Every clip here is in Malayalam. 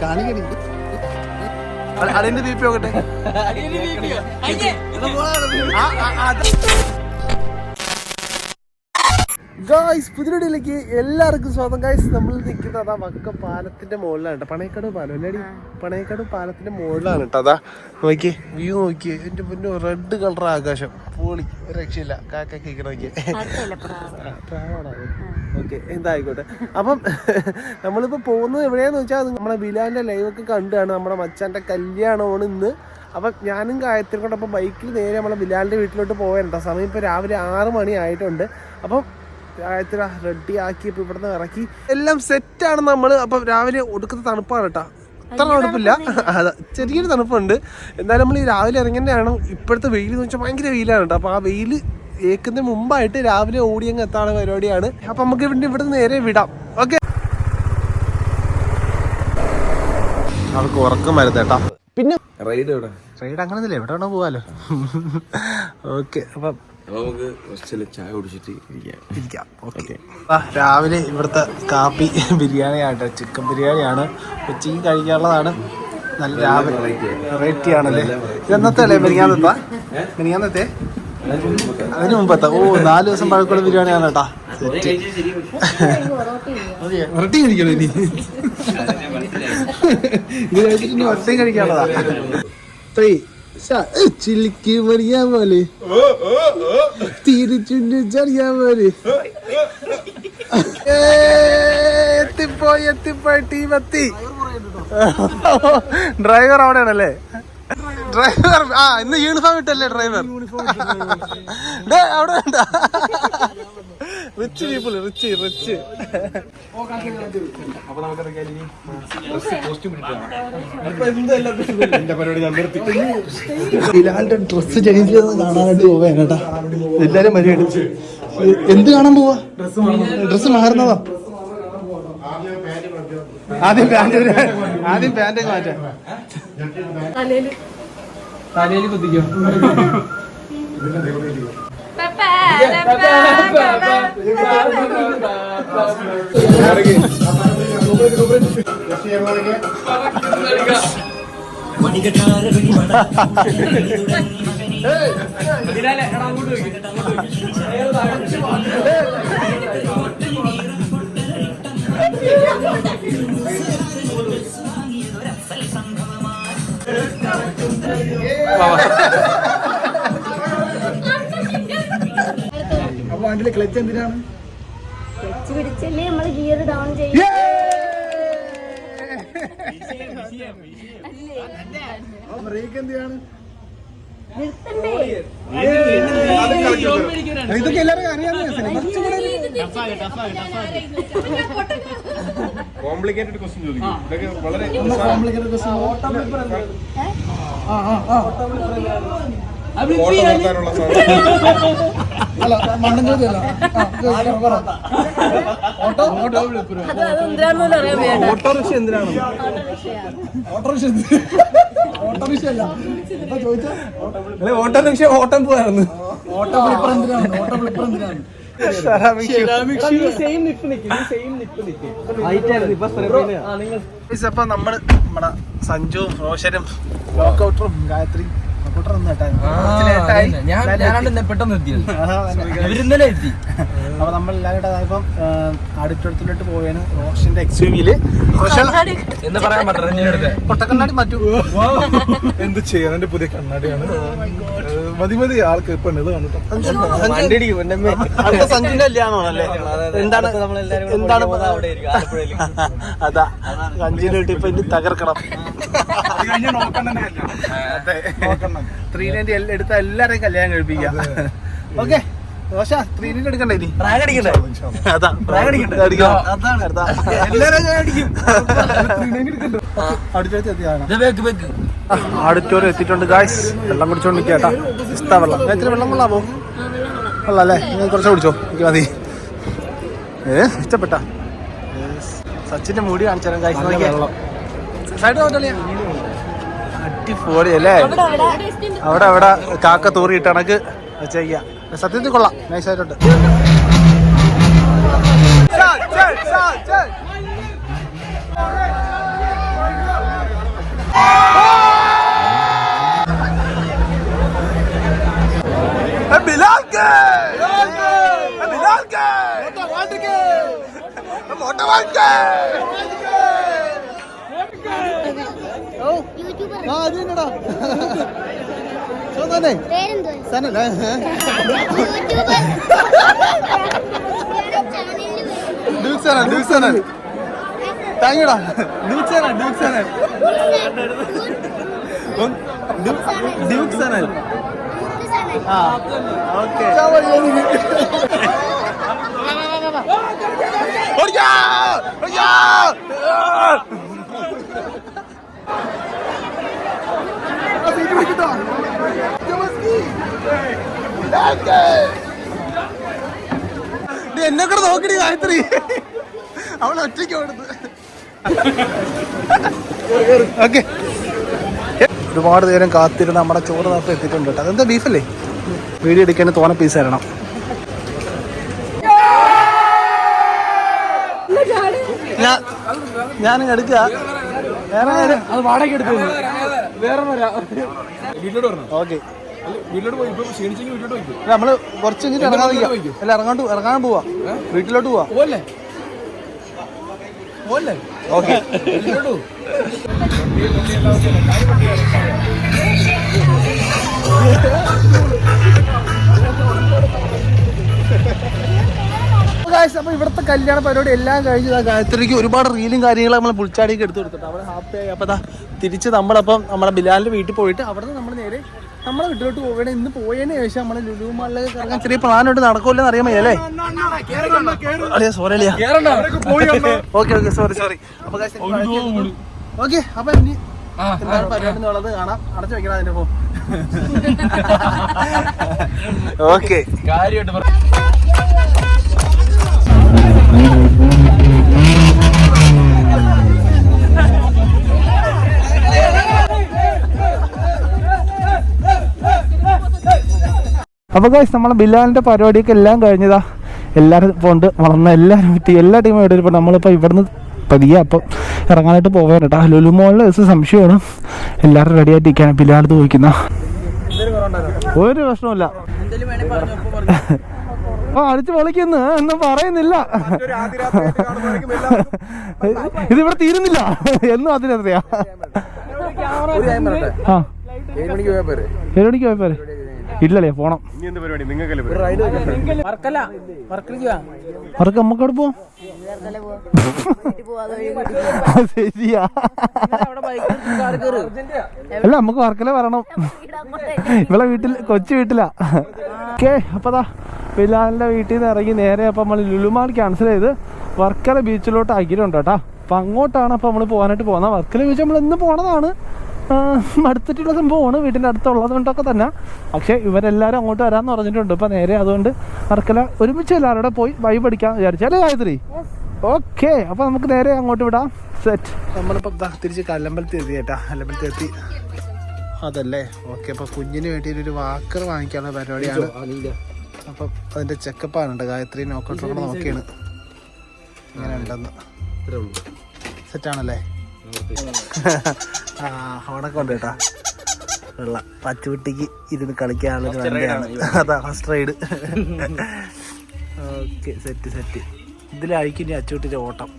കാണിക്കടി അതിന്റെ ദീപി നോക്കട്ടെ. ഗായ്സ് പുതിയടിയിലേക്ക് എല്ലാവർക്കും സ്വാഗതം. ഗായ്സ് നമ്മൾ നിൽക്കുന്നത് അതാ വക്കം പാലത്തിന്റെ മുകളിലാണ് കേട്ടോ. പണയക്കാട് പാലം അല്ലേടി, പണയക്കാട് പാലത്തിന്റെ മുകളിലാണ് കേട്ടോ. അതാ നോക്കിയേ, വ്യൂ നോക്കിയേ, എന്റെ പൊന്നു റെഡ് കളർ ആകാശം, പൊളി, രക്ഷയില്ല. കാക്കൊക്കെ നോക്കിയേ, ഓക്കെ എന്തായിക്കോട്ടെ. അപ്പം നമ്മളിപ്പോൾ പോകുന്നത് എവിടെയാന്ന് വെച്ചാൽ നമ്മളെ ബിലാന്റെ ലൈവൊക്കെ കണ്ടാണ്. നമ്മുടെ മച്ചാന്റെ കല്യാണമാണ് ഇന്ന്. അപ്പം ഞാനും ഗായത്രി കൊണ്ട് അപ്പം ബൈക്കിൽ നേരെ നമ്മളെ ബിലാലിന്റെ വീട്ടിലോട്ട് പോകാനുണ്ടോ. സമയം ഇപ്പോൾ രാവിലെ 6 മണി ആയിട്ടുണ്ട്. അപ്പം ഗായത്രി റെഡി ആക്കി ഇപ്പം ഇവിടുന്ന് ഇറക്കി എല്ലാം സെറ്റാണ് നമ്മൾ. അപ്പം രാവിലെ ഒടുക്കത്തെ തണുപ്പാണ് കേട്ടോ. അത്ര തണുപ്പില്ല, അതെ ചെറിയൊരു തണുപ്പുണ്ട്. എന്തായാലും നമ്മൾ ഈ രാവിലെ ഇറങ്ങേണ്ടതാണ്. ഇപ്പോഴത്തെ വെയിൽ എന്ന് വെച്ചാൽ ഭയങ്കര വെയിലാണ് കേട്ടോ. അപ്പോൾ ആ വെയിൽ ഏക്കുന്നതിന് മുമ്പായിട്ട് രാവിലെ ഓടിയങ്ങ് എത്താനുള്ള പരിപാടിയാണ്. അപ്പം നമുക്ക് ഇവിടുന്ന് നേരെ വിടാം. ഓക്കെ, അവർക്ക് ഉറക്കം വരുന്നേട്ടാ. പിന്നെ റൈഡ് അങ്ങനെയൊന്നുമില്ല, എവിടെ വേണോ പോവാലോ. ഓക്കെ, അപ്പം ചായ കുടിച്ചിട്ട് ഇരിക്കാം. ഓക്കെ, രാവിലെ ഇവിടുത്തെ കാപ്പി ബിരിയാണിയാണ്, ചിക്കൻ ബിരിയാണിയാണ്. ഉച്ചയ്ക്ക് കഴിക്കാനുള്ളതാണ്. നല്ല രാവിലെ വെറൈറ്റി ആണല്ലേ. ഇതെന്നത്തെ അല്ലേ? മിനിയാന്നത്തെ അതിന് മുമ്പത്തെ. ഓ, 4 ദിവസം പഴക്കമുള്ള ബിരിയാണിയാണ് കേട്ടാ. വെറൈറ്റി കഴിക്കണം ഇനി. ഇത് കഴിച്ചിട്ട് ഇനി ഒറ്റയും കഴിക്കാനുള്ളതാ. ചില്ലിക്ക് മറിയാ പോലെ തിരിച്ചുറിയാ പോലെ എത്തിപ്പോയി ടീം എത്തി. ഡ്രൈവർ അവിടെയാണല്ലേ? ഡ്രൈവർ ഇന്ന് യൂണിഫോം ഇട്ടല്ലേ ഡ്രൈവർ? അവിടെ വേണ്ട, റിച്ച് പീപ്പിൾ, റിച്ച്. ബിലാലിന്റെ ഡ്രസ് ചേഞ്ച് ചെയ്ത് കാണാനായിട്ട് പോവാ കേട്ടാ. എല്ലാരും മര്യാദ. എന്ത് കാണാൻ പോവാ? ഡ്രസ് മാറുന്നതാ. ആദ്യം പാന്റ് മാറ്റാം. തലയിൽ കുത്തിക്കോ. അപ്പൊ അതിലെ ക്ലച്ച് എന്തിനാണ്? ക്ലച്ച് പിടിച്ചല്ലേ നമ്മൾ ഗിയർ ഡൗൺ ചെയ്യും. ബ്രേക്ക് എന്തിനാണ്? ഇതൊക്കെ എല്ലാവരും അറിയാവുന്ന കോംപ്ലിക്കേറ്റഡ് ക്വസ്റ്റ്യൻ ചോദിക്കും. ഇതൊക്കെ വളരെ കോംപ്ലിക്കേറ്റഡ് ക്വസ്റ്റ്യൻ. അല്ല, മണ്ണൻ ചോദ്യമല്ല. ഓട്ടോറിക്ഷ എന്തിനാണ്? ഓട്ടോറിക്ഷ അല്ല ചോദിച്ചാ. ഓട്ടോറിക്ഷ ഓട്ടം പോയായിരുന്നു. ഓട്ടോ ഫ്ലിപ്പർ എന്തിനാണ്? അപ്പൊ നമ്മള് നമ്മുടെ സഞ്ജുവും റോഷനും വർക്കൗട്ടറും ഗായത്രി അപ്പൊ നമ്മൾ എല്ലാവരും അടുത്തടുത്തിലോട്ട് പോയാണ്. റോഷന്റെ എക്സ്യൂവിയില് പൊട്ടക്കണ്ണാടി മാറ്റൂ. എന്ത് ചെയ്യാൻ, എന്റെ പുതിയ കണ്ണാടിയാണ്. മതി ആൾക്ക് ഇപ്പൊ ഇത് കണ്ടിട്ടോ. സഞ്ജുവിന്റെ കല്യാണമാണല്ലേ? എന്താണ് അതാ സഞ്ജുവിന്റെ വീട്ടിൽ ഇപ്പൊ ഇനി തകർക്കണം. 390 എടുത്ത എല്ലാരെയും കല്യാണം കഴിപ്പിക്കാം. ഓക്കെ, ദോശ 390 എടുക്കണ്ടേ? ഇനി ഓഡിറ്റോറിയം എത്തിയിട്ടുണ്ട് ഗായ്സ്. വെള്ളം കുടിച്ചോണ്ട് കേട്ടാ. ഇഷ്ട വെള്ളം, എത്ര വെള്ളം കൊള്ളാമോ? കൊള്ളാം അല്ലേ? നിങ്ങൾ കുറച്ച് കുടിച്ചോ, എനിക്ക് മതി. ഇഷ്ടപ്പെട്ട സച്ചിന്റെ മുടി കാണിച്ചാലും സൈഡ് നോക്കല്ലേ അടിപൊളി അല്ലേ. അവിടെ അവിടെ കാക്ക തൂറിയിട്ട് കണക്ക് ചെയ്യാ. സത്യത്തിൽ കൊള്ളാം, നൈസായിട്ടുണ്ട്. എന്നെ കൂടെ നോക്കടി ഗായത്രി, അവൾ ഒറ്റയ്ക്ക് ഓടുന്നു. ഓക്കെ, ഒരുപാട് നേരം കാത്തിരുന്ന് നമ്മുടെ ചോറ് നാപ്പ് എത്തിയിട്ടുണ്ട് കേട്ടോ. അതെന്താ ബീഫല്ലേ? വീഡിയോ എടുക്കാൻ തോനെ പീസ് തരണം. ഞാൻ എടുക്കുക, അത് വാടക എടുത്തു. ഓക്കെ, നമ്മള് കുറച്ച് കഴിഞ്ഞിട്ട് ഇറങ്ങാൻ പോവാ, വീട്ടിലോട്ട് പോവാ. ഓക്കെ, അപ്പൊ ഇവിടുത്തെ കല്യാണ പരിപാടി എല്ലാം കഴിഞ്ഞ് ഗായത്രിക്ക് ഒരുപാട് റീലും കാര്യങ്ങളും നമ്മൾ പുളിച്ചാടിയൊക്കെ എടുത്തു കൊടുത്തിട്ട് അവിടെ ഹാപ്പി ആയി. അപ്പൊ തിരിച്ച് നമ്മളപ്പം നമ്മുടെ ബിലാലിന്റെ വീട്ടിൽ പോയിട്ട് അവിടെ നിന്ന് നമ്മൾ നേരെ നമ്മളെ വീട്ടിലോട്ട് പോവുകയാണ്. ഇന്ന് പോയതിന് ശേഷം നമ്മളെ ലുലു മാളിലേക്ക് ഇറങ്ങാൻ ചെറിയ പ്ലാനോട്ട് നടക്കൂല്ലെന്ന് അറിയാൻ വയ്യല്ലേ? അളിയാ സോറി അളിയാ. Okay okay, sorry. അപ്പൊ ഓക്കെ, അപ്പൊ ഇനി എന്താണ് പരിപാടി എന്നുള്ളത് കാണാം. അടച്ചു വെക്കണം അതിന്റെ പോ. ഓക്കെ, അപ്പോൾ ഗൈസ് നമ്മളെ ബിലാലിൻ്റെ പരിപാടിയൊക്കെ എല്ലാം കഴിഞ്ഞതാ. എല്ലാവരും പോണ്ട് വളർന്ന എല്ലാവരും എല്ലാ ടീമും ഇവിടെ ഇപ്പോൾ നമ്മളിപ്പോൾ ഇവിടുന്ന് പതിയെ അപ്പം ഇറങ്ങാനായിട്ട് പോകാൻ കേട്ടോ. ലുലു മോളിൽ സംശയമാണ്. എല്ലാവരും റെഡി ആയിട്ടിരിക്കുകയാണ്. ബിലാൽ ചോദിക്കുന്ന ഒരു പ്രശ്നമില്ല. അടിച്ചു പൊളിക്കുന്നു ഒന്നും പറയുന്നില്ല. ഇതിവിടെ തീരുന്നില്ല എന്നും അതിനെത്രയാ. 7 മണിക്ക് പോയാൽ പോരെ? ഇല്ലല്ലേ, പോണം. വർക്ക് നമ്മക്കവിടെ പോവാം. ശരിയാ, അല്ല നമുക്ക് വർക്കല വരണം. ഇവിടെ വീട്ടിൽ കൊച്ചു വീട്ടിലാ. ഓക്കെ, അപ്പതാ ബിലാലിന്റെ വീട്ടിൽ നിന്ന് ഇറങ്ങി നേരെ അപ്പം നമ്മൾ ലുലുമാൾ ക്യാൻസൽ ചെയ്ത് വർക്കല ബീച്ചിലോട്ട് ആക്കിയിട്ടുണ്ട് കേട്ടോ. അപ്പം അങ്ങോട്ടാണ് അപ്പം നമ്മൾ പോകാനായിട്ട് പോകുന്നത്. വർക്കല ബീച്ച് നമ്മൾ ഇന്ന് പോണതാണ്, അടുത്തിട്ടുള്ള സംഭവമാണ്, വീട്ടിൻ്റെ അടുത്തുള്ളത് കൊണ്ടൊക്കെ തന്നെ. പക്ഷേ ഇവരെല്ലാവരും അങ്ങോട്ട് വരാമെന്ന് പറഞ്ഞിട്ടുണ്ട്. ഇപ്പം നേരെ അതുകൊണ്ട് വർക്കല ഒരുമിച്ച് എല്ലാവരുടെ പോയി വൈബ് അടിക്കാമെന്ന് വിചാരിച്ചല്ലേ ഗായത്രി? ഓക്കെ, അപ്പോൾ നമുക്ക് നേരെ അങ്ങോട്ട് വിടാം. സെറ്റ്. നമ്മളിപ്പോൾ തിരിച്ച് കല്ലമ്പലത്തിൽ എത്തി കേട്ടാ. കല്ലമ്പലത്തിൽ എത്തി അതല്ലേ. ഓക്കെ, അപ്പോൾ കുഞ്ഞിന് വേണ്ടിയിട്ടൊരു വാക്കർ വാങ്ങിക്കാനുള്ള പരിപാടിയാണ്. അപ്പം അതിൻ്റെ ചെക്കപ്പാണ് കേട്ടോ. ഗായത്രി നോക്കോട്ടൊക്കെ നോക്കിയാണ് ഇങ്ങനെ ഉണ്ടെന്ന്. സെറ്റാണല്ലേ? അവിടെ ഉണ്ട് കേട്ടാ. ഉള്ള പച്ചുകുട്ടിക്ക് ഇരുന്ന് കളിക്കാനുള്ളൊരു വണ്ടിയാണ്. അതാ ഫസ്റ്റ് റൈഡ്. Okay, set. ഇതിലായിരിക്കും ഇനി അച്ചുകുട്ടിൻ്റെ ഓട്ടം.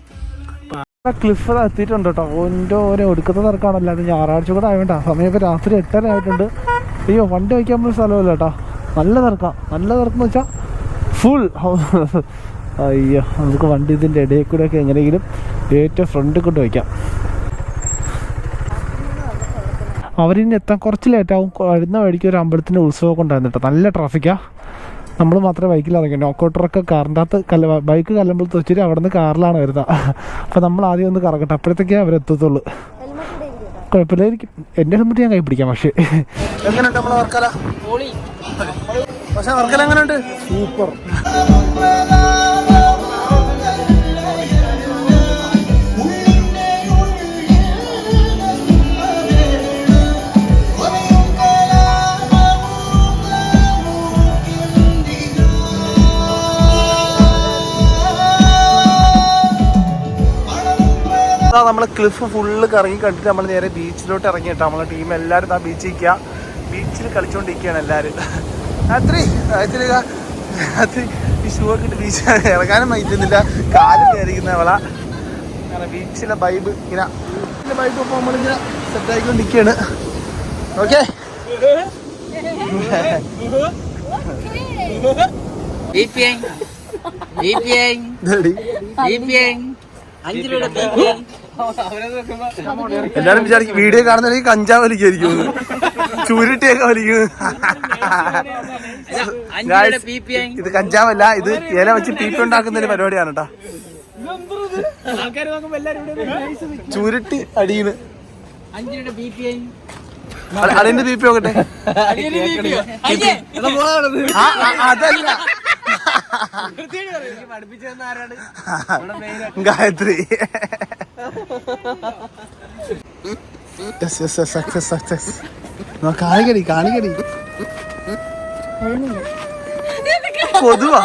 ക്ലിഫ് എത്തിയിട്ടുണ്ട് കേട്ടോ. ഓരോ ഒടുക്കത്തെ തിരക്കാണല്ലോ. അത് ഞായറാഴ്ച കൂടെ ആയതുകൊണ്ട് സമയം ഇപ്പോൾ രാത്രി 8:30 ആയിട്ടുണ്ട്. അയ്യോ, വണ്ടി വയ്ക്കാൻ പോലും സ്ഥലമില്ല കേട്ടോ. നല്ല തിരക്കെന്ന് വെച്ചാൽ ഫുൾ. അയ്യോ, നമുക്ക് വണ്ടി ഇതിൻ്റെ ഇടയിൽ കൂടെയൊക്കെ എങ്ങനെയെങ്കിലും ഏറ്റവും ഫ്രണ്ടിൽ കൊണ്ട് വയ്ക്കാം. അവരിനി എത്താൻ കുറച്ച് ലേറ്റാവും. വരുന്ന വഴിക്ക് ഒരു അമ്പലത്തിൻ്റെ ഉത്സവമൊക്കെ ഉണ്ടായിരുന്നു കേട്ടോ. നല്ല ട്രാഫിക്കാണ്. നമ്മൾ മാത്രമേ ബൈക്കിൽ ഇറങ്ങി. നോക്കോട്ടറൊക്കെ കാറിൻ്റെ അകത്ത് ബൈക്ക് കല്ലമ്പലത്ത് വെച്ചിട്ട് അവിടെ നിന്ന് കാറിലാണ് വരുന്നത്. അപ്പോൾ നമ്മൾ ആദ്യം ഒന്ന് കറങ്ങട്ടെ, അപ്പോഴത്തേക്കേ അവരെത്തത്തുള്ളൂ. കുഴപ്പമില്ലായിരിക്കും. എൻ്റെ ഹെൽമെറ്റ് ഞാൻ കൈ പിടിക്കാം. പക്ഷേ എങ്ങനെയുണ്ട് നമ്മളെ വർക്കല? പക്ഷേ വർക്കല എങ്ങനെയുണ്ട്? സൂപ്പർ. അതാ നമ്മളെ ക്ലിഫ് ഫുള്ള് കറങ്ങി കണ്ടിട്ട് നമ്മൾ നേരെ ബീച്ചിലോട്ട് ഇറങ്ങിയിട്ടാ. നമ്മളെ ടീം എല്ലാവരും ആ ബീച്ചിൽ ബീച്ചിൽ കളിച്ചുകൊണ്ടിരിക്കുകയാണ് എല്ലാവരും. രാത്രി ഈ ഷൂ ഒക്കെ ഇട്ട് ബീച്ചിൽ ഇറങ്ങാനും പറ്റുന്നില്ല, കാലും കയറിക്കുന്ന അവള. അങ്ങനെ ബീച്ചിലെ വൈബ് ഇങ്ങനെ വൈബ് ഇപ്പോൾ നമ്മളിങ്ങനെ സെറ്റായിക്കൊണ്ടിരിക്കുകയാണ്. ഓക്കെ എല്ലാരും വിചാരിക്കും വീഡിയോ കാണുന്ന കഞ്ചാവ് വലിക്കായിരിക്കും, ചുരുട്ടിയൊക്കെ വലിക്കും. ഇത് കഞ്ചാവല്ല, ഇത് ഇല വെച്ച് പീപ്പി ഉണ്ടാക്കുന്ന ഒരു പരിപാടിയാണ് കേട്ടോ. ചുരുട്ടി അടിയുന്നു. അതിന്റെ ബി പി നോക്കട്ടെ. അതല്ല, ഗായത്രി. കാണിക്കടി കാണിക്കടി. കൊതുവാ.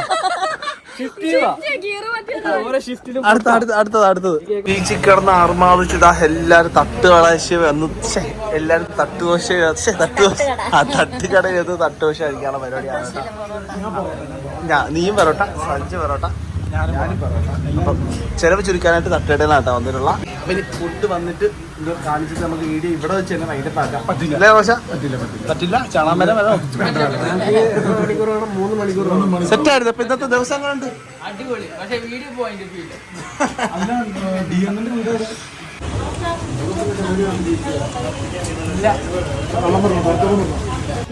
അടുത്തത് ബീച്ചിൽ കിടന്ന് ആർമാദിച്ചിതാ എല്ലാരും തട്ടുകളശ വന്ന് എല്ലാരും തട്ടുദോശ തട്ടുകടയിൽ തട്ടുദോശ കഴിക്കാനുള്ള പരിപാടിയാണ്. നീയും പൊറോട്ട, സഞ്ജു പൊറോട്ട, ഞാനും പൊറോട്ട. അപ്പം ചെലവ് ചുരുക്കാനായിട്ട് തട്ടുകടയിലാട്ടോ വന്നിട്ടുള്ള. പിന്നെ ഫുഡ് വന്നിട്ട് കാണിച്ചിട്ട് നമുക്ക് വീഡിയോ ഇവിടെ വെച്ച് തന്നെ വൈകിട്ട് പാക്കാം. പറ്റില്ല പറ്റില്ല. ചാണാമര 3 മണിക്കൂർ സെറ്റായിരുന്നു. അപ്പൊ ഇന്നത്തെ ദിവസം കണ്ട് അടിപൊളി. പക്ഷേ വീഡിയോ പോയിന്റ്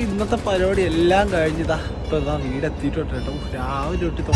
ഇന്നത്തെ പരിപാടി എല്ലാം കഴിഞ്ഞതാ. ഇപ്പൊ ഇതാ വീടെത്തിയിട്ടുണ്ട് കേട്ടോ. രാവിലെ തൊട്ട്